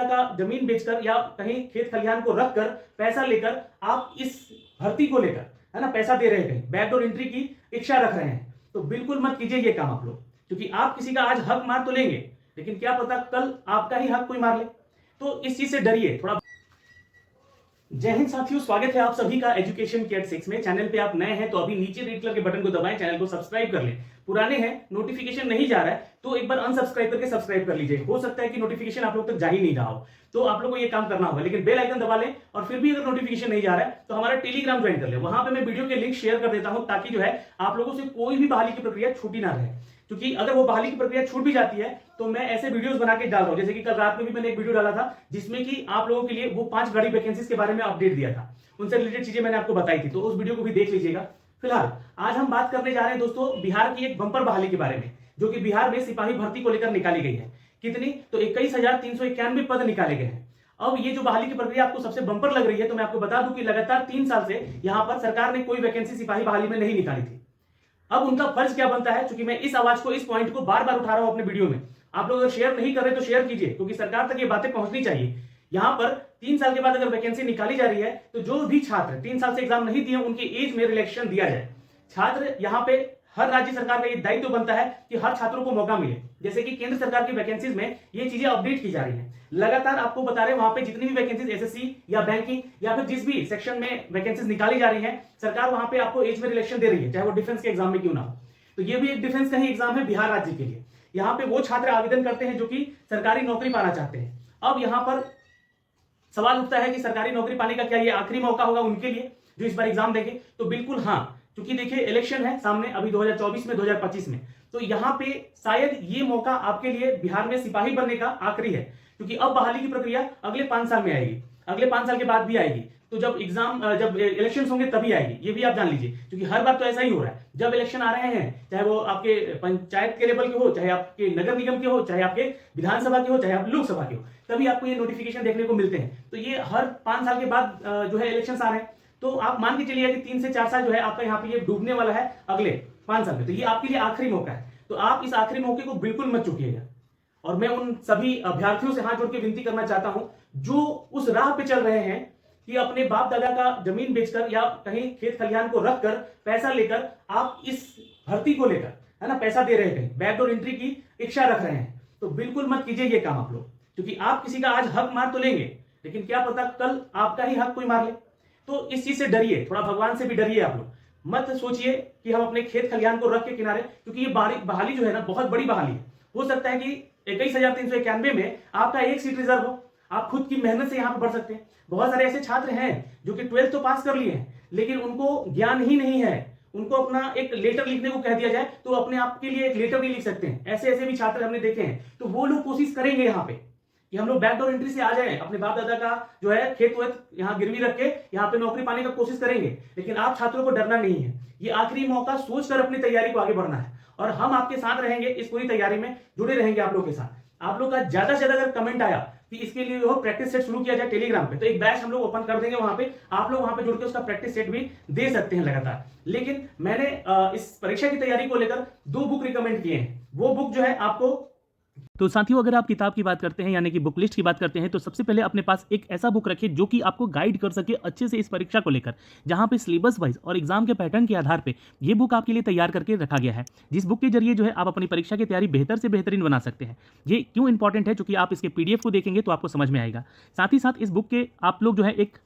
का जमीन बेचकर या कहीं खेत खलिहान को रखकर पैसा लेकर आप इस भर्ती को लेकर, है ना, पैसा दे रहे हैं, बैकडोर एंट्री की इच्छा रख रहे हैं, तो बिल्कुल मत कीजिए ये काम आप लोग। क्योंकि आप किसी का आज हक मार तो लेंगे, लेकिन क्या पता कल आपका ही हक कोई मार ले। तो इस चीज से डरिए थोड़ा। जय हिंद साथियों, स्वागत है आप सभी का एजुकेशन केयर 6 में। चैनल पे आप नए हैं तो अभी नीचे रेड कलर के बटन को दबाएं, चैनल को सब्सक्राइब कर लें। पुराने हैं, नोटिफिकेशन नहीं जा रहा है तो एक बार अनसब्सक्राइब करके सब्सक्राइब कर लीजिए। हो सकता है कि नोटिफिकेशन आप लोग तक जा ही नहीं रहा हो, तो आप लोग को ये काम करना होगा। लेकिन बेल आइकन दबा लें, और फिर भी अगर नोटिफिकेशन नहीं जा रहा है तो हमारा टेलीग्राम ज्वाइन कर लें। वहां पे मैं वीडियो के लिंक शेयर कर देता हूं, ताकि जो है आप लोगों से कोई भी बहाली की प्रक्रिया छूटी ना रहे। क्योंकि अगर वो बहाली की प्रक्रिया छूट भी जाती है तो मैं ऐसे वीडियोस बना के डाल रहा हूं, जैसे कि कल रात में भी मैंने एक वीडियो डाला था जिसमें कि आप लोगों के लिए वो 5 बड़ी वैकेंसीज के बारे में अपडेट दिया था, उनसे रिलेटेड चीजें मैंने आपको बताई थी, तो उस वीडियो को भी देख लीजिएगा। फिलहाल आज हम बात करने जा रहे हैं दोस्तों बिहार की एक बंपर बहाली के बारे में, जो कि बिहार में सिपाही भर्ती को लेकर निकाली गई है। कितनी? तो 21,391 पद निकाले गए हैं। अब ये जो बहाली की प्रक्रिया आपको सबसे बंपर लग रही है, तो मैं आपको बता दूं कि लगातार 3 साल से यहां पर सरकार ने कोई वैकेंसी सिपाही बहाली में नहीं निकाली थी। अब उनका फर्ज क्या बनता है, क्योंकि मैं इस आवाज को, इस पॉइंट को बार बार उठा रहा हूं अपने वीडियो में। आप लोग अगर शेयर नहीं कर रहे तो शेयर कीजिए, क्योंकि सरकार तक ये बातें पहुंचनी चाहिए। यहां पर 3 साल के बाद अगर वैकेंसी निकाली जा रही है तो जो भी छात्र 3 साल से एग्जाम नहीं दिए उनकी एज में रिलैक्सेशन दिया जाए। छात्र यहां पे हर राज्य सरकार का ये दायित्व बनता है कि हर छात्रों को मौका मिले। जैसे कि केंद्र सरकार की वैकेंसीज में ये चीजें अपडेट की जा रही है, लगातार आपको बता रहे हैं वहां पे जितनी भी वैकेंसीज एसएससी या बैंकिंग या फिर जिस भी सेक्शन में वैकेंसीज निकाली जा रही है, सरकार वहां पे आपको एज में रिलैक्सेशन दे रही है, चाहे वो डिफेंस के एग्जाम में क्यों ना हो। तो ये भी एक डिफेंस का ही एग्जाम है बिहार राज्य के लिए। यहाँ पे वो छात्र आवेदन करते हैं जो कि सरकारी नौकरी पाना चाहते हैं। अब यहाँ पर सवाल उठता है कि सरकारी नौकरी पाने का क्या ये आखिरी मौका होगा उनके लिए जो इस बार एग्जाम देंगे? तो बिल्कुल हाँ, क्योंकि देखिए इलेक्शन है सामने अभी 2024 में, 2025 में, तो यहाँ पे शायद ये मौका आपके लिए बिहार में सिपाही बनने का आखिरी है। क्योंकि अब बहाली की प्रक्रिया अगले 5 साल में आएगी, अगले 5 साल के बाद भी आएगी। तो जब इलेक्शन होंगे तभी आएगी, ये भी आप जान लीजिए। क्योंकि हर बार तो ऐसा ही हो रहा है, जब इलेक्शन आ रहे हैं, चाहे वो आपके पंचायत के लेवल के हो, चाहे आपके नगर निगम के हो, चाहे आपके विधानसभा के हो, चाहे आप लोकसभा के हो, तभी आपको ये नोटिफिकेशन देखने को मिलते हैं। तो ये हर 5 साल के बाद जो है इलेक्शन आ रहे हैं, तो आप मान के चलिए कि 3 से 4 साल जो है आपका यहाँ पे ये डूबने वाला है अगले 5 साल में। तो ये आपके लिए आखिरी मौका है, तो आप इस आखिरी मौके को बिल्कुल मत चूकिएगा। और मैं उन सभी अभ्यर्थियों से हाथ जोड़ के विनती करना चाहता हूं जो उस राह पे चल रहे हैं कि अपने बाप दादा का जमीन बेचकर या कहीं खेत खलिहान को रखकर पैसा लेकर आप इस भर्ती को लेकर, है ना, पैसा दे रहे हैं, बैकडोर एंट्री की इच्छा रख रहे हैं, तो बिल्कुल मत कीजिए ये काम आप लोग। क्योंकि आप किसी का आज हक मार तो लेंगे, लेकिन क्या पता कल आपका ही हक कोई मार ले। तो इस चीज से डरिए थोड़ा, भगवान से भी डरिए आप लोग। मत सोचिए कि हम अपने खेत खलिहान को रख के किनारे, क्योंकि ये बहाली जो है ना बहुत बड़ी बहाली है। हो सकता है कि 21,391 में आपका एक सीट रिजर्व हो, आप खुद की मेहनत से यहां पर बढ़ सकते हैं। बहुत सारे ऐसे छात्र हैं जो कि 12th तो पास कर लिए हैं, लेकिन उनको ज्ञान ही नहीं है। उनको अपना एक लेटर लिखने को कह दिया जाए तो अपने आप के लिए एक लेटर नहीं लिख सकते हैं। ऐसे ऐसे भी छात्र हमने देखे हैं। तो वो लोग कोशिश करेंगे यहाँ पे कि हम लोग बैकडोर एंट्री से आ जाएं, अपने बाप दादा का जो है खेत वेत यहाँ गिरवी रख के यहाँ पे नौकरी पाने का कोशिश करेंगे। लेकिन आप छात्रों को डरना नहीं है, ये आखिरी मौका सोचकर अपनी तैयारी को आगे बढ़ना है। और हम आपके साथ रहेंगे, इस पूरी तैयारी में जुड़े रहेंगे आप लोग के साथ। आप लोग का ज्यादा से ज्यादा अगर कमेंट आया कि इसके लिए वो प्रैक्टिस सेट शुरू किया जाए टेलीग्राम पे, तो एक बैच हम लोग ओपन कर देंगे वहां पे, आप लोग वहां पे जुड़ के उसका प्रैक्टिस सेट भी दे सकते हैं लगातार। लेकिन मैंने इस परीक्षा की तैयारी को लेकर 2 बुक रिकमेंड किए हैं। वो बुक जो है आपको, तो साथियों, अगर आप किताब की बात करते हैं यानी कि बुक लिस्ट की बात करते हैं, तो सबसे पहले अपने पास एक ऐसा बुक रखिए जो कि आपको गाइड कर सके अच्छे से इस परीक्षा को लेकर, जहां पे सिलेबस वाइज और एग्जाम के पैटर्न के आधार पे ये बुक आपके लिए तैयार करके रखा गया है, जिस बुक के जरिए जो है आप अपनी परीक्षा की तैयारी बेहतर से बेहतरीन बना सकते हैं। ये क्यों इंपॉर्टेंट है? क्योंकि आप इसके पीडीएफ को देखेंगे तो आपको समझ में आएगा। साथ ही साथ इस बुक के आप लोग जो है एक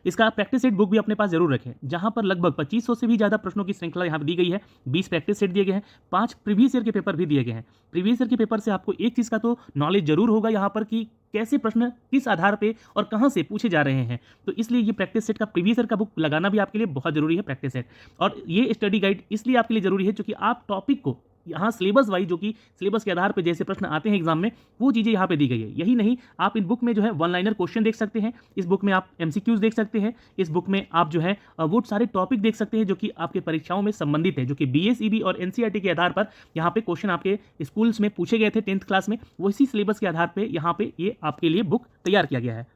इसका प्रैक्टिस सेट बुक भी अपने पास जरूर रखें, जहां पर लगभग 2500 से भी ज़्यादा प्रश्नों की श्रृंखला यहाँ पर दी गई है। 20 प्रैक्टिस सेट दिए गए हैं, 5 प्रीवियस ईयर के पेपर भी दिए गए हैं। प्रीवियस ईयर के पेपर से आपको एक चीज़ का तो नॉलेज जरूर होगा यहाँ पर कि कैसे प्रश्न किस आधार पे और कहाँ से पूछे जा रहे हैं। तो इसलिए ये प्रैक्टिस सेट का प्रीवियस ईयर का बुक लगाना भी आपके लिए बहुत जरूरी है, प्रैक्टिस सेट। और ये स्टडी गाइड इसलिए आपके लिए जरूरी है क्योंकि आप टॉपिक को यहाँ सिलेबस वाइज, जो कि सिलेबस के आधार पे जैसे प्रश्न आते हैं एग्जाम में, वो चीज़ें यहाँ पे दी गई है। यही नहीं, आप इन बुक में जो है 1 लाइनर क्वेश्चन देख सकते हैं, इस बुक में आप एमसीक्यूज देख सकते हैं, इस बुक में आप जो है वो सारे टॉपिक देख सकते हैं जो कि आपके परीक्षाओं में संबंधित है, जो कि बीएसईबी और एनसीईआरटी के आधार पर यहाँ पे क्वेश्चन आपके स्कूल्स में पूछे गए थे 10th क्लास में, वही सिलेबस के आधार पर यहाँ पे ये आपके लिए बुक तैयार किया गया है।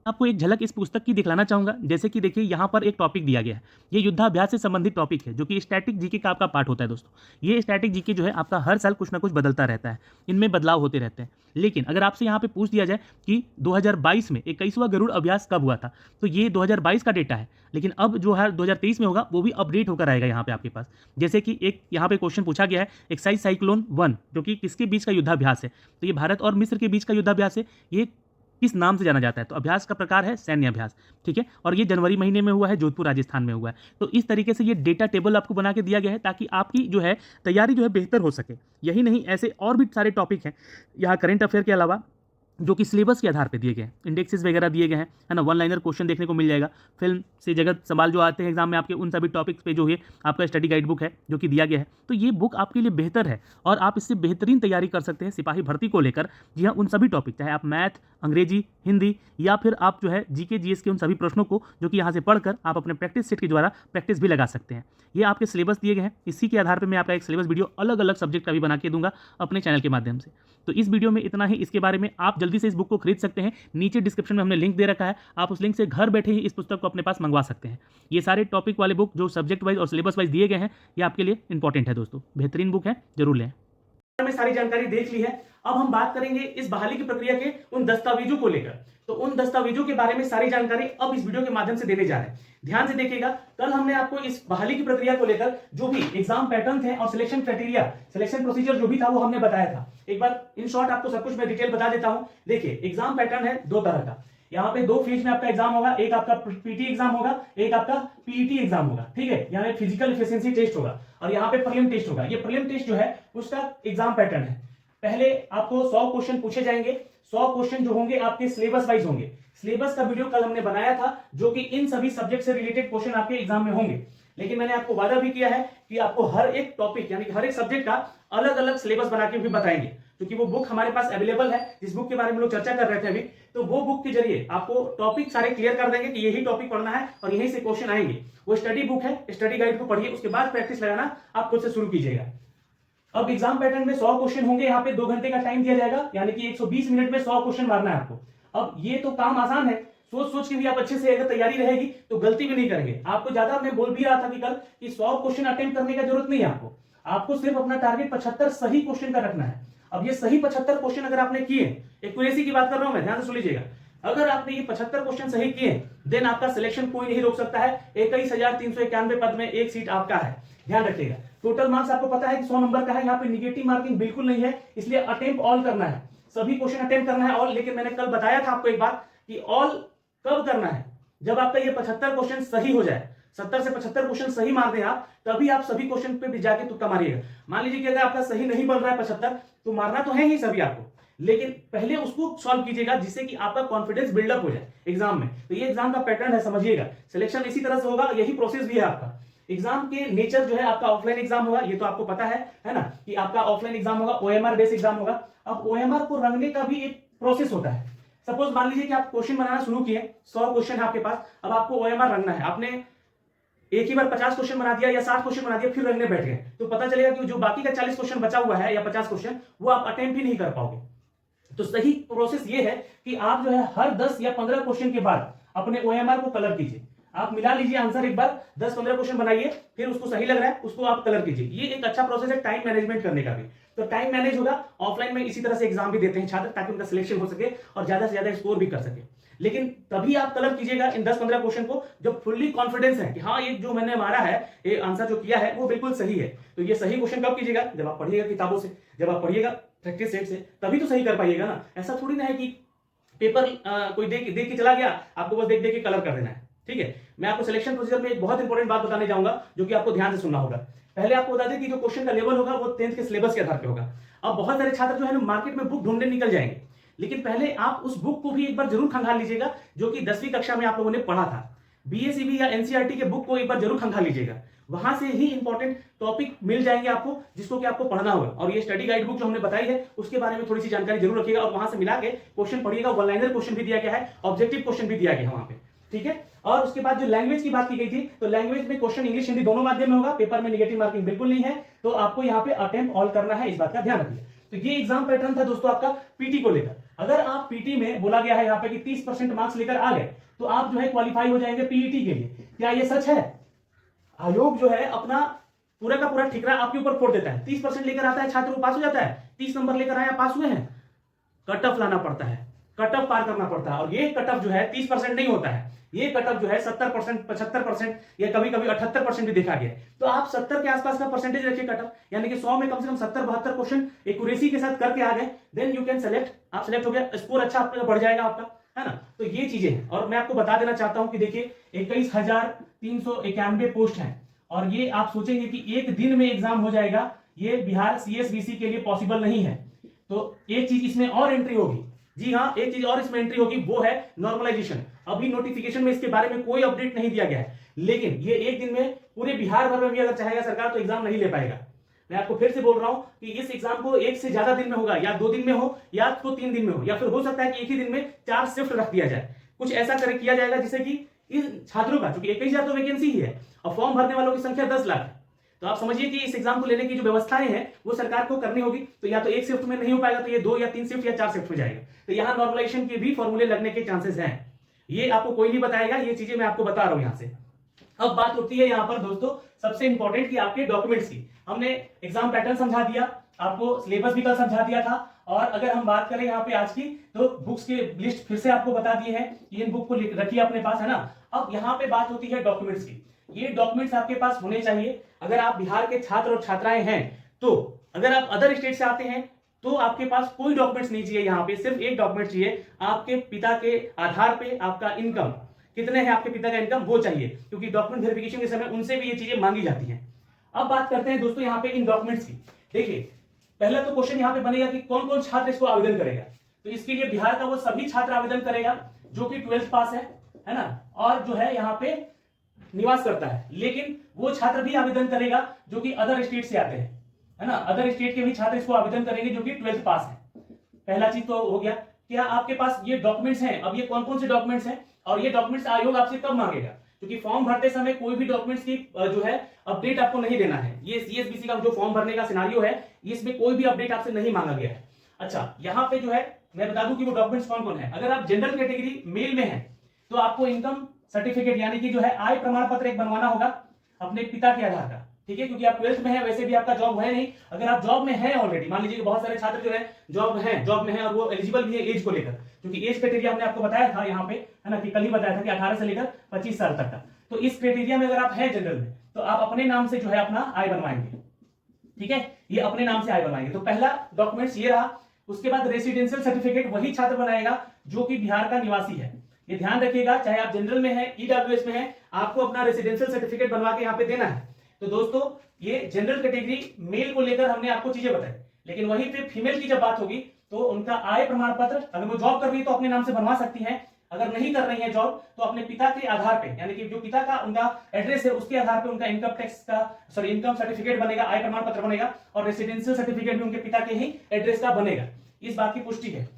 आपको एक झलक इस पुस्तक की दिखलाना चाहूंगा। जैसे कि देखिए यहाँ पर एक टॉपिक दिया गया है, ये युद्धाभ्यास से संबंधित टॉपिक है जो कि स्टैटिक जीके का आपका पार्ट होता है दोस्तों। ये स्टैटिक जीके जो है आपका हर साल कुछ ना कुछ बदलता रहता है, इनमें बदलाव होते रहते हैं। लेकिन अगर आपसे यहाँ पे पूछ दिया जाए कि 2022 में 21वां गरुड़ अभ्यास कब हुआ था, तो ये 2022 का डेटा है, लेकिन अब जो है 2023 में होगा वो भी अपडेट होकर आएगा यहाँ पे आपके पास। जैसे कि एक यहाँ पे क्वेश्चन पूछा गया है, एक्साइज साइक्लोन 1 जो कि किसके बीच का युद्धाभ्यास है, तो ये भारत और मिस्र के बीच का युद्धाभ्यास है। ये किस नाम से जाना जाता है, तो अभ्यास का प्रकार है सैन्य अभ्यास, ठीक है। और ये जनवरी महीने में हुआ है, जोधपुर राजस्थान में हुआ है। तो इस तरीके से ये डेटा टेबल आपको बना के दिया गया है ताकि आपकी जो है तैयारी जो है बेहतर हो सके। यही नहीं, ऐसे और भी सारे टॉपिक हैं यहाँ करंट अफेयर के अलावा जो कि सिलेबस के आधार पे दिए गए हैं, इंडेक्सेस वगैरह दिए गए हैं, है ना। वन लाइनर क्वेश्चन देखने को मिल जाएगा, फिल्म से जगत सवाल जो आते हैं एग्जाम में आपके, उन सभी टॉपिक्स पे जो है आपका स्टडी गाइड बुक है जो कि दिया गया है। तो ये बुक आपके लिए बेहतर है और आप इससे बेहतरीन तैयारी कर सकते हैं सिपाही भर्ती को लेकर। जी हाँ, उन सभी टॉपिक, चाहे आप मैथ, अंग्रेजी, हिंदी या फिर आप जो है जीके जीएस के उन सभी प्रश्नों को जो कि यहाँ से पढ़कर आप अपने प्रैक्टिस सेट के द्वारा प्रैक्टिस भी लगा सकते हैं। ये आपके सिलेबस दिए गए हैं, इसी के आधार पर मैं आपका एक सिलेबस वीडियो अलग अलग सब्जेक्ट का भी बना के दूंगा अपने चैनल के माध्यम से। तो इस वीडियो में इतना ही। इसके बारे में आप जल्दी से इस बुक को खरीद सकते हैं, नीचे डिस्क्रिप्शन में हमने लिंक दे रखा है, आप उस लिंक से घर बैठे ही इस पुस्तक को अपने पास मंगवा सकते हैं। ये सारे टॉपिक वाले बुक जो सब्जेक्ट वाइज और सिलेबस वाइज दिए गए हैं, ये आपके लिए इंपॉर्टेंट है दोस्तों, बेहतरीन बुक है, जरूर लें। में सारी जानकारी देख ली है। अब हम बात करेंगे इस बहाली की प्रक्रिया के उन दस्तावेजों को लेकर। तो उन दस्तावेजों के बारे में सारी जानकारी अब इस वीडियो के माध्यम से देने जा रहे हैं। ध्यान से देखिएगा, कल हमने आपको इस बहाली की प्रक्रिया को लेकर जो भी एग्जाम पैटर्न थे और सिलेक्शन क्राइटेरिया, सिलेक्शन प्रोसीजर जो भी था वो हमने बताया था। एक बार इन शॉर्ट आपको सब कुछ मैं डिटेल बता देता हूं। देखिए, एग्जाम पैटर्न है दो तरह का। यहाँ पे दो फेज में आपका एग्जाम होगा, एक आपका पीटी एग्जाम होगा, एक आपका पीईटी एग्जाम होगा, ठीक है। यहाँ एक फिजिकल एफिशिएंसी टेस्ट होगा और यहाँ पे प्रीलिम टेस्ट होगा। ये प्रीलिम टेस्ट जो है उसका एग्जाम पैटर्न है। पहले आपको 100 क्वेश्चन पूछे जाएंगे। 100 क्वेश्चन जो होंगे आपके सिलेबस वाइज होंगे। सिलेबस का वीडियो कल हमने बनाया था जो कि इन सभी सब्जेक्ट से रिलेटेड क्वेश्चन आपके एग्जाम में होंगे। लेकिन मैंने आपको वादा भी किया है कि आपको हर एक टॉपिक यानी हर एक सब्जेक्ट का अलग अलग सिलेबस बना के भी बताएंगे, क्योंकि वो बुक हमारे पास अवेलेबल है जिस बुक के बारे में लोग चर्चा कर रहे थे अभी। तो वो बुक के जरिए आपको टॉपिक सारे क्लियर कर देंगे कि यही टॉपिक पढ़ना है और यहीं से क्वेश्चन आएंगे। वो स्टडी बुक है, स्टडी गाइड को पढ़िए, उसके बाद प्रैक्टिस लगाना आप खुद से शुरू कीजिएगा। अब एग्जाम पैटर्न में 100 क्वेश्चन होंगे। यहाँ पे 2 घंटे का टाइम दिया जाएगा, यानी कि 120 मिनट में 100 क्वेश्चन मारना है आपको। अब ये तो काम आसान है, सोच सोच के भी आप अच्छे से अगर तैयारी रहेगी तो गलती भी नहीं करेंगे। आपको ज्यादा मैं बोल भी रहा था कि कल कि 100 क्वेश्चन अटेम्प्ट करने का जरूरत नहीं है आपको सिर्फ अपना टारगेट 75 सही क्वेश्चन का रखना है। अब ये सही 75 क्वेश्चन अगर आपने किए, एक्यूरेसी की बात कर रहा हूं मैं, ध्यान से सुन लीजिएगा। अगर आपने ये 75 क्वेश्चन सही किए, देन आपका सिलेक्शन कोई नहीं रोक सकता है। 21,391 पद में एक सीट आपका है, ध्यान रखिएगा। टोटल मार्क्स आपको पता है कि 100 नंबर का है। यहाँ पे निगेटिव मार्किंग बिल्कुल नहीं है, इसलिए अटेम्प्ट ऑल करना है, सभी क्वेश्चन अटेम्प्ट करना है ऑल। लेकिन मैंने कल बताया था आपको एक बात कि ऑल कब करना है, जब आपका ये 75 क्वेश्चन सही हो जाए। 70 से 75 क्वेश्चन सही मार दें आप, तभी आप सभी क्वेश्चन पे भी जाके तुक्का मारिएगा। मान लीजिए कि अगर आपका सही नहीं बन रहा है 75, तो मारना तो है ही सभी आपको, लेकिन पहले उसको सॉल्व कीजिएगा जिससे कि आपका कॉन्फिडेंस बिल्डअप हो जाए एग्जाम में। तो ये एग्जाम का पैटर्न है, समझिएगा। सिलेक्शन इसी तरह से होगा, यही प्रोसेस भी है आपका। एग्जाम के नेचर जो है आपका ऑफलाइन एग्जाम होगा, ये तो आपको पता है ना, कि आपका ऑफलाइन एग्जाम होगा, ओएमआर बेस्ड एग्जाम होगा। अब ओएमआर को रंगने का भी एक प्रोसेस होता है। सपोज मान लीजिए कि आप क्वेश्चन बनाना शुरू किए, 100 क्वेश्चन है आपके पास, अब आपको ओएमआर रंगना है। आपने एक ही बार 50 क्वेश्चन बना दिया या 60 क्वेश्चन बना दिया, फिर रंगने बैठ गए, तो पता चलेगा कि जो बाकी का 40 क्वेश्चन बचा हुआ है या 50 क्वेश्चन, वो आप अटेम्प्ट ही नहीं कर पाओगे। तो सही प्रोसेस ये है कि आप जो है हर 10 या 15 क्वेश्चन के बाद अपने ओएमआर को कलर कीजिए। आप मिला लीजिए आंसर, एक बार 10-15 क्वेश्चन बनाइए, फिर उसको सही लग रहा है उसको आप कलर कीजिए। ये एक अच्छा प्रोसेस है टाइम मैनेजमेंट करने का भी। तो टाइम मैनेज होगा। ऑफलाइन में इसी तरह से एग्जाम भी देते हैं छात्र, ताकि उनका सिलेक्शन हो सके और ज्यादा से ज्यादा स्कोर भी कर सके। लेकिन तभी आप कलर कीजिएगा इन 10-15 क्वेश्चन को जब फुल्ली कॉन्फिडेंस है कि हाँ ये जो मैंने मारा है, ये आंसर जो किया है वो बिल्कुल सही है। तो ये सही क्वेश्चन कब कीजिएगा, जब आप पढ़िएगा किताबों से, जब आप पढ़िएगा प्रैक्टिस सेट से, तभी तो सही कर पाइएगा ना। ऐसा थोड़ी ना है कि पेपर कोई देख के चला गया, आपको बस देख के कलर कर देना है, ठीक है। मैं आपको सिलेक्शन प्रोसीजर में एक बहुत इंपॉर्टेंट बात बताने जाऊंगा जो कि आपको ध्यान से सुनना होगा। पहले आपको बता दें कि जो क्वेश्चन का लेवल होगा वो 10th के सिलेबस के आधार पे होगा। अब बहुत सारे छात्र जो है ना मार्केट में बुक ढूंढने निकल जाएंगे, लेकिन पहले आप उस बुक को भी एक बार जरूर खंगाल लीजिएगा जो कि 10वीं कक्षा में आप लोगों ने पढ़ा था। बीएसईबी या एनसीईआरटी के बुक को एक बार जरूर खंगाल लीजिएगा, वहां से ही इंपॉर्टेंट टॉपिक मिल जाएंगे आपको जिसको कि आपको पढ़ना होगा। और ये स्टडी गाइड बुक जो हमने बताई है उसके बारे में थोड़ी सी जानकारी जरूर रखिएगा और वहां से मिला के क्वेश्चन पढ़िएगा। वन लाइनर क्वेश्चन भी दिया गया है, ऑब्जेक्टिव क्वेश्चन भी दिया गया है वहां पे, ठीक है। और उसके बाद जो लैंग्वेज की बात की गई थी, तो लैंग्वेज में क्वेश्चन इंग्लिश हिंदी दोनों माध्यम में होगा। पेपर में नेगेटिव मार्किंग बिल्कुल नहीं है, तो आपको यहाँ पे अटेम्प्ट ऑल करना है, इस बात का ध्यान रखिए। तो ये एग्जाम पैटर्न था दोस्तों आपका पीटी को लेकर। अगर आप पीटी में बोला गया है यहाँ पे कि 30% मार्क्स लेकर आ गए तो आप जो है क्वालिफाई हो जाएंगे पीईटी के लिए। क्या ये सच है? आयोग जो है अपना पूरा का पूरा ठिकरा आपके ऊपर फोड़ देता है। 30% लेकर आता है छात्र, वो पास हो जाता है। 30 नंबर लेकर आया, पास हुए हैं। कट ऑफ लाना पड़ता है, कट ऑफ पार करना पड़ता है, और ये कट ऑफ जो है 30% नहीं होता है, ये कट ऑफ जो है 70%, 75% या कभी कभी 78% भी देखा गया है। तो आप 70 के आसपास का परसेंटेज रखिए कट ऑफ, यानी कि 100 में कम से कम 70-72 क्वेश्चन एक्यूरेसी के साथ करके आ गए, देन यू कैन सेलेक्ट। आप सेलेक्ट हो गया, स्कोर अच्छा आपका बढ़ जाएगा आपका, है ना। तो ये चीजें हैं। और मैं आपको बता देना चाहता हूं कि देखिए 21,391 पोस्ट हैं, और ये आप सोचेंगे कि एक दिन में एग्जाम हो जाएगा, ये बिहार सीएसबीसी के लिए पॉसिबल नहीं है। तो एक चीज इसमें और एंट्री होगी, जी हाँ, एक चीज और इसमें एंट्री होगी, वो है नॉर्मलाइजेशन। अभी नोटिफिकेशन में इसके बारे में कोई अपडेट नहीं दिया गया है, लेकिन ये एक दिन में पूरे बिहार भर में भी अगर चाहेगा सरकार तो एग्जाम नहीं ले पाएगा। मैं आपको फिर से बोल रहा हूं कि इस एग्जाम को एक से ज्यादा दिन में होगा, या 2 दिन में हो, या तो 3 दिन में हो, या फिर हो सकता है कि एक ही दिन में 4 शिफ्ट रख दिया जाए। कुछ ऐसा किया जाएगा जिससे कि इन छात्रों का, क्योंकि 21,000 तो वैकेंसी ही है और फॉर्म भरने वालों की संख्या 10 लाख है, तो आप समझिए कि इस एग्जाम को लेने की जो व्यवस्थाएं हैं वो सरकार को करनी होगी। तो या तो एक शिफ्ट में नहीं हो पाएगा, तो ये 2 या 3 शिफ्ट या 4 शिफ्ट में जाएगा। तो यहाँ नॉर्मलाइजेशन के भी फॉर्मूले लगने के चांसेस हैं। ये आपको कोई नहीं बताएगा, ये चीजें मैं आपको बता रहा हूं यहाँ से। अब बात होती है यहाँ पर दोस्तों सबसे इंपॉर्टेंट कि आपके डॉक्यूमेंट्स की। हमने एग्जाम पैटर्न समझा दिया, आपको सिलेबस भी कल समझा दिया था, और अगर हम बात करें यहाँ पे आज की, तो बुक्स के लिस्ट फिर से आपको बता दिए हैं, इन बुक को रखिए अपने पास, है ना। अब यहाँ पे बात होती है डॉक्यूमेंट्स की। ये डॉक्यूमेंट्स आपके पास होने चाहिए अगर आप बिहार के छात्र और छात्राएं हैं। तो अगर आप अदर स्टेट से आते हैं तो आपके पास कोई डॉक्यूमेंट्स नहीं चाहिए, यहाँ पे सिर्फ एक डॉक्यूमेंट चाहिए, आपके पिता के आधार पे आपका इनकम कितने हैं, आपके पिता का इनकम वो चाहिए, क्योंकि डॉक्यूमेंट वेरिफिकेशन के समय उनसे भी ये चीजें मांगी जाती हैं। अब बात करते हैं दोस्तों यहाँ पे इन डॉक्यूमेंट्स की। देखिए पहला तो क्वेश्चन यहाँ पे बनेगा कि कौन कौन छात्र इसको आवेदन करेगा। तो इसके लिए बिहार का वो सभी छात्र आवेदन करेगा जो कि 12th पास है ना, और जो है यहाँ पे निवास करता है। लेकिन वो छात्र भी आवेदन करेगा जो कि अदर स्टेट से आते हैं, है ना। अदर स्टेट के भी छात्र इसको आवेदन करेंगे जो कि 12th पास है। पहला चीज तो हो गया, क्या आपके पास ये डॉक्यूमेंट्स हैं। अब ये कौन कौन से डॉक्यूमेंट्स हैं और ये डॉक्यूमेंट्स आयोग आपसे कब मांगेगा, क्योंकि फॉर्म भरते समय कोई भी डॉक्यूमेंट्स की जो है अपडेट आपको नहीं देना है। ये सीएसबीसी का जो फॉर्म भरने का सिनारियो है, इसमें कोई भी अपडेट आपसे नहीं मांगा गया है। अच्छा, यहाँ पे जो है मैं बता दूं कि वो डॉक्यूमेंट्स कौन कौन है। अगर आप जनरल कैटेगरी मेल में है तो आपको इनकम सर्टिफिकेट यानी कि जो है आय प्रमाण पत्र एक बनवाना होगा अपने पिता के आधार का, ठीक है, क्योंकि आप 12th में है, वैसे भी आपका जॉब है नहीं। अगर आप जॉब में है ऑलरेडी, मान लीजिए कि बहुत सारे छात्र जो है जॉब में है और वो एलिजिबल भी है एज को लेकर, क्योंकि एज क्राइटेरिया हमने आपको बताया था यहाँ पे, है ना, कि कल ही बताया था कि 18 से लेकर 25 साल तक का। तो इस क्राइटेरिया में अगर आप हैं जनरल में तो आप अपने नाम से जो है अपना आय बनवाएंगे, ठीक है, ये अपने नाम से आय बनवाएंगे। तो पहला डॉक्यूमेंट्स ये रहा। उसके बाद रेसिडेंशियल सर्टिफिकेट वही छात्र बनाएगा जो कि बिहार का निवासी है। ये ध्यान रखिएगा, चाहे आप जनरल में है, ईडब्ल्यूएस में है, आपको अपना रेसिडेंशियल सर्टिफिकेट बनवा के यहाँ पे देना है। तो दोस्तों ये जनरल कैटेगरी मेल को लेकर हमने आपको चीजें बताई, लेकिन वहीं पे फीमेल की जब बात होगी तो उनका आय प्रमाण पत्र, अगर वो जॉब कर रही है तो अपने नाम से बनवा सकती है, अगर नहीं कर रही है जॉब तो अपने पिता के आधार पे, यानी कि जो पिता का उनका एड्रेस है उसके आधार पे उनका इनकम सर्टिफिकेट बनेगा, आय प्रमाण पत्र बनेगा, और रेसिडेंशियल सर्टिफिकेट भी उनके पिता के ही एड्रेस का बनेगा। इस बात की पुष्टि है।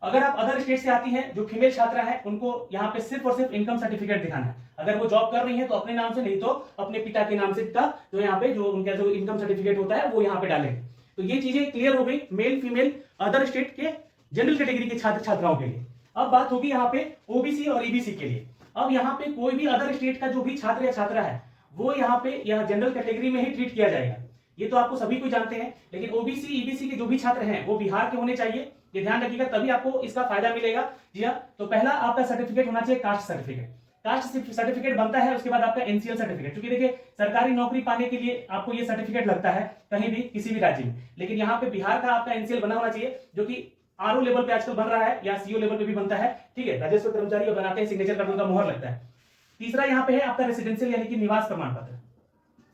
अगर आप अदर स्टेट से आती हैं, जो फीमेल छात्रा है, उनको यहाँ पे सिर्फ और सिर्फ इनकम सर्टिफिकेट दिखाना है। अगर वो जॉब कर रही है तो अपने नाम से, नहीं तो अपने पिता के नाम से का जो यहाँ पे जो उनका जो इनकम सर्टिफिकेट होता है वो यहाँ पे डालेंगे। तो ये चीजें क्लियर हो गई मेल फीमेल अदर स्टेट के जनरल कैटेगरी के छात्र छात्राओं के लिए। अब बात होगी यहाँ पे ओबीसी और ईबीसी के लिए। अब यहाँ पे कोई भी अदर स्टेट का जो भी छात्र या छात्रा है वो यहाँ पे जनरल कैटेगरी में ही ट्रीट किया जाएगा। ये तो आपको सभी को जानते हैं, लेकिन ओबीसी ईबीसी के जो भी छात्र हैं वो बिहार के होने चाहिए, ये ध्यान रखिएगा, तभी आपको इसका फायदा मिलेगा। जी हाँ, तो पहला आपका सर्टिफिकेट होना चाहिए कास्ट सर्टिफिकेट। कास्ट सर्टिफिकेट बनता है, उसके बाद आपका एनसीएल सर्टिफिकेट, क्योंकि देखिए सरकारी नौकरी पाने के लिए आपको ये सर्टिफिकेट लगता है कहीं भी किसी भी राज्य में, लेकिन यहाँ पे बिहार का आपका एनसीएल बना होना चाहिए, जो कि आरओ लेवल पे आजकल बन रहा है या सीओ लेवल पे भी बनता है, ठीक है, राजस्व कर्मचारी बनाते हैं, सिग्नेचर करने का मोहर लगता है। तीसरा यहाँ पे है आपका रेसिडेंशियल यानी कि निवास प्रमाण पत्र,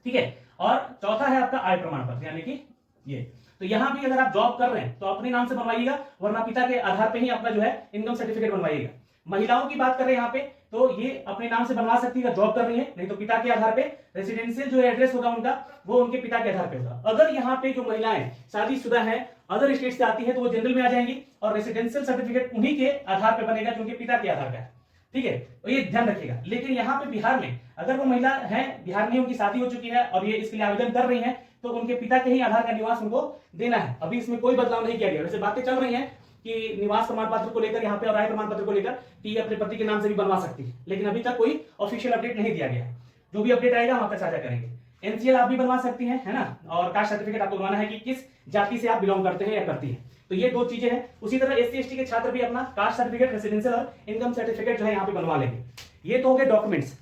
ठीक है, और चौथा है आपका आय प्रमाण पत्र यानी कि ये। तो यहाँ भी अगर आप जॉब कर रहे हैं तो अपने नाम से बनवाइएगा, वरना पिता के आधार पे ही अपना जो है इनकम सर्टिफिकेट बनवाइएगा। महिलाओं की बात कर रहे हैं यहाँ पे, तो ये अपने नाम से बनवा सकती है, जॉब कर रही है, नहीं तो पिता के आधार पे रेसिडेंशियल जो एड्रेस होगा उनका वो उनके पिता के आधार पे होगा। अगर यहाँ पे जो महिलाएं शादीशुदा हैं, अदर स्टेट से आती है, तो वो जनरल में आ जाएंगी और रेसिडेंशियल सर्टिफिकेट उन्हीं के आधार पे बनेगा जो उनके पिता के आधार का है, ठीक है, तो ये ध्यान रखिएगा। लेकिन यहाँ पे बिहार में अगर वो महिला है, बिहार में उनकी शादी हो चुकी है और ये इसके लिए आवेदन कर रही है, तो उनके पिता के ही आधार का निवास उनको देना है। अभी इसमें कोई बदलाव नहीं किया गया। वैसे बातें चल रही हैं कि निवास प्रमाण पत्र को लेकर यहाँ पे और आय प्रमाण पत्र को लेकर कि ये अपने पति के नाम से भी बनवा सकती है, लेकिन अभी तक कोई ऑफिशियल अपडेट नहीं दिया गया है। जो भी अपडेट आएगा हम आपका साझा करेंगे। एनसीएल आप भी बनवा सकती हैं, है ना, और कास्ट सर्टिफिकेट आपको बनवाना है कि किस जाति से आप बिलोंग करते हैं या करती हैं। तो ये दो चीजें हैं। उसी तरह एससी एसटी के छात्र भी अपना कास्ट सर्टिफिकेट, रेसिडेंशियल और इनकम सर्टिफिकेट जो है यहाँ पे बनवा लेंगे। ये तो हो गए डॉक्यूमेंट्स।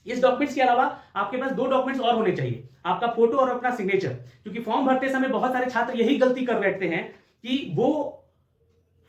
इस डॉक्यूमेंट्स के अलावा आपके पास दो डॉक्यूमेंट्स और होने चाहिए, आपका फोटो और अपना सिग्नेचर। क्योंकि फॉर्म भरते समय बहुत सारे छात्र यही गलती कर बैठते हैं कि वो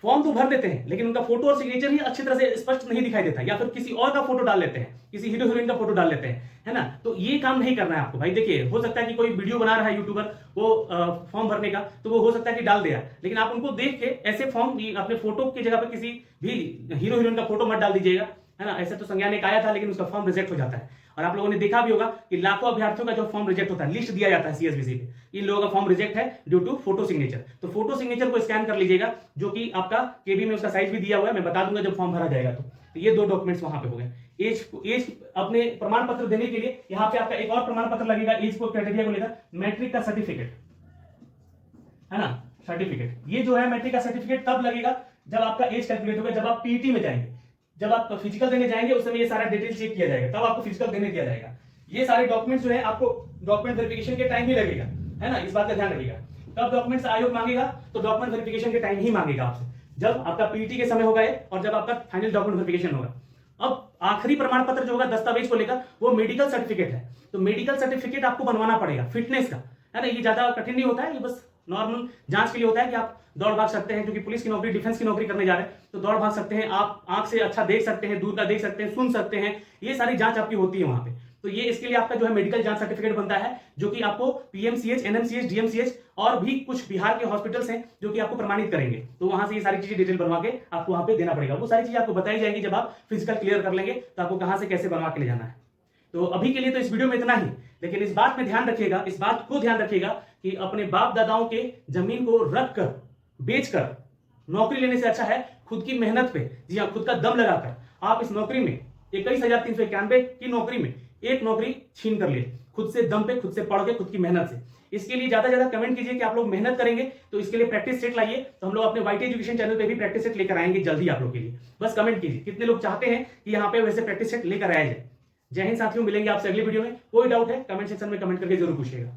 फॉर्म तो भर देते हैं लेकिन उनका फोटो और सिग्नेचर ही अच्छी तरह से स्पष्ट नहीं दिखाई देता, या फिर किसी और का फोटो डाल लेते हैं, किसी हीरो हीरोइन का फोटो डाल लेते हैं, है ना। तो ये काम नहीं करना है आपको भाई। देखिए, हो सकता है कि कोई वीडियो बना रहा है यूट्यूबर वो फॉर्म भरने का, तो वो हो सकता है कि डाल दिया, लेकिन आप उनको देख के ऐसे फॉर्म अपने फोटो की जगह पर किसी भी हीरो हीरोइन का फोटो मत डाल दीजिएगा, है ना। ऐसे तो संज्ञान एक आया था लेकिन उसका फॉर्म रिजेक्ट हो जाता है। और आप लोगों ने देखा भी होगा कि लाखों अभ्यर्थियों का जो फॉर्म रिजेक्ट होता है, लिस्ट दिया जाता है सीएसबीसी पे, इन लोगों का फॉर्म रिजेक्ट है ड्यू टू फोटो सिग्नेचर। तो फोटो सिग्नेचर को स्कैन कर लीजिएगा, जो कि आपका केबी में उसका साइज भी दिया हुआ है, मैं बता दूंगा जब फॉर्म भरा जाएगा। तो ये दो डॉक्यूमेंट्स वहां पे हो गए। एज अपने प्रमाण पत्र देने के लिए यहाँ पे आपका एक और प्रमाण पत्र लगेगा एज को क्राइटेरिया को लेकर, मैट्रिक का सर्टिफिकेट, है ना, सर्टिफिकेट। ये जो है मैट्रिक का सर्टिफिकेट तब लगेगा जब आपका एज कैलकुलेट होगा, जब आप पीटी में जाएंगे, जब आप फिजिकल देने जाएंगे उस समय ये सारा डिटेल चेक किया जाएगा, तब आपको फिजिकल देने दिया जाएगा। ये सारे डॉक्यूमेंट्स जो है आपको डॉक्यूमेंट वेरिफिकेशन के टाइम ही लगेगा, है ना, इस बात का ध्यान रखिएगा। कब डॉक्यूमेंट्स आयोग मांगेगा, तो डॉक्यूमेंट वेरिफिकेशन के टाइम ही मांगेगा आपसे, जब आपका पीटी के समय होगा और जब आपका फाइनल डॉक्यूमेंट वेरिफिकेशन होगा। अब आखिरी प्रमाण पत्र जो होगा दस्तावेज को लेकर, वो मेडिकल सर्टिफिकेट है। तो मेडिकल सर्टिफिकेट आपको बनवाना पड़ेगा फिटनेस का, है ना। ये ज्यादा कठिन नहीं होता है, ये बस नॉर्मल जांच के लिए होता है कि आप दौड़ भाग सकते हैं, क्योंकि पुलिस की नौकरी, डिफेंस की नौकरी करने जा रहे हैं, तो दौड़ भाग सकते हैं, आप आंख से अच्छा देख सकते हैं, दूर का देख सकते हैं, सुन सकते हैं, ये सारी जांच आपकी होती है वहां पे। तो ये इसके लिए आपका जो है मेडिकल जांच सर्टिफिकेट बनता है, जो कि आपको पीएमसीएच, एनएमसीएच, डीएमसीएच और भी कुछ बिहार के हॉस्पिटल्स हैं जो कि आपको प्रमाणित करेंगे। तो वहां से ये सारी चीजें डिटेल बनवा के आपको वहां पे देना पड़ेगा। वो सारी चीजें आपको बताई जाएगी जब आप फिजिकल क्लियर कर लेंगे, तो आपको कहां से कैसे बनवा के ले जाना है। तो अभी के लिए तो इस वीडियो में इतना ही, लेकिन इस बात में ध्यान रखिएगा, इस बात को ध्यान रखिएगा कि अपने बाप दादाओं के जमीन को रख कर, बेच कर नौकरी लेने से अच्छा है खुद की मेहनत पे, जी हाँ, खुद का दम लगाकर आप इस नौकरी में 21,391 की नौकरी में एक नौकरी छीन कर लिए, खुद से दम पे, खुद से पढ़ के, खुद की मेहनत से। इसके लिए ज्यादा ज्यादा कमेंट कीजिए कि आप लोग मेहनत करेंगे, तो इसके लिए प्रैक्टिस सेट लाइए। तो हम लोग अपने वाईटी एजुकेशन चैनल पे भी प्रैक्टिस सेट लेकर आएंगे जल्दी आप लोग के लिए। बस कमेंट कीजिए कितने लोग चाहते हैं कि यहाँ पे वैसे प्रैक्टिस सेट लेकर आया जाए। जय हिंद साथियों, मिलेंगे आपसे अगली वीडियो में। कोई डाउट है कमेंट सेक्शन में कमेंट करके जरूर पूछिएगा।